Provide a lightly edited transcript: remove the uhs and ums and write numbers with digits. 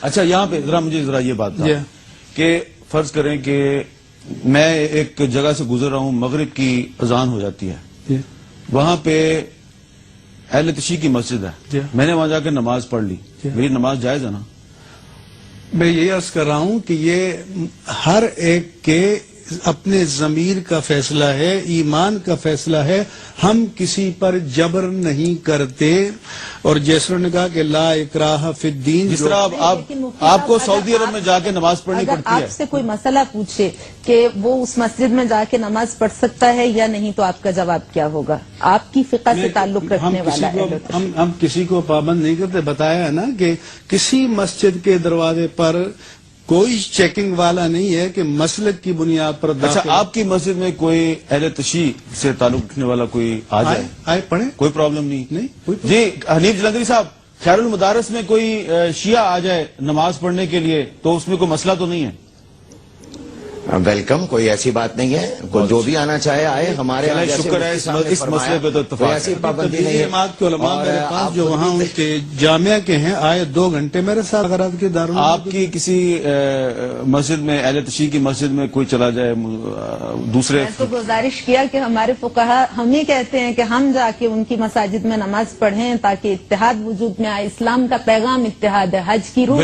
اچھا یہاں پہ ذرا یہ بات تھا کہ فرض کریں کہ میں ایک جگہ سے گزر رہا ہوں، مغرب کی اذان ہو جاتی ہے، وہاں پہ اہل تشیع کی مسجد ہے، میں نے وہاں جا کے نماز پڑھ لی، میری نماز جائز ہے نا؟ میں یہ عرض کر رہا ہوں کہ یہ ہر ایک کے اپنے ضمیر کا فیصلہ ہے، ایمان کا فیصلہ ہے، ہم کسی پر جبر نہیں کرتے، اور جیسے نے کہا کہ لا اکراہ فی الدین، جس طرح آپ کو سعودی عرب میں جا کے نماز پڑھنی پڑتی ہے، اگر آپ سے کوئی مسئلہ پوچھے کہ وہ اس مسجد میں جا کے نماز پڑھ سکتا ہے یا نہیں تو آپ کا جواب کیا ہوگا؟ آپ کی فقہ سے تعلق رکھنے والا ہے، ہم کسی کو پابند نہیں کرتے، بتایا ہے نا کہ کسی مسجد کے دروازے پر کوئی چیکنگ والا نہیں ہے کہ مسلک کی بنیاد پر اچھا آپ کی مسجد میں کوئی اہل تشیع سے تعلق رکھنے والا کوئی آ جائے، آئے پڑھیں، کوئی پرابلم نہیں؟ نہیں جی حنیف جلندری صاحب، خیر المدارس میں کوئی شیعہ آ جائے نماز پڑھنے کے لیے تو اس میں کوئی مسئلہ تو نہیں ہے؟ ویلکم، کوئی ایسی بات نہیں ہے، کوئی جو بھی آنا چاہے آئے، ہمارے شکر ہے اس مسئلے پہ تو اتفاق ہے، ایسی پابندی نہیں ہے۔ جماعت کے علماء میرے پاس جو وہاں ان کے جامعہ کے ہیں آئے 2 گھنٹے میرے ساتھ اگر آپ کی آپ کی کسی مسجد میں اہل تشیع کی مسجد میں کوئی چلا جائے دوسرے، میں تو گزارش کیا کہ ہمارے فقہا ہم یہ کہتے ہیں کہ ہم جا کے ان کی مساجد میں نماز پڑھیں تاکہ اتحاد وجود میں آئے، اسلام کا پیغام اتحاد ہے، حج کی روح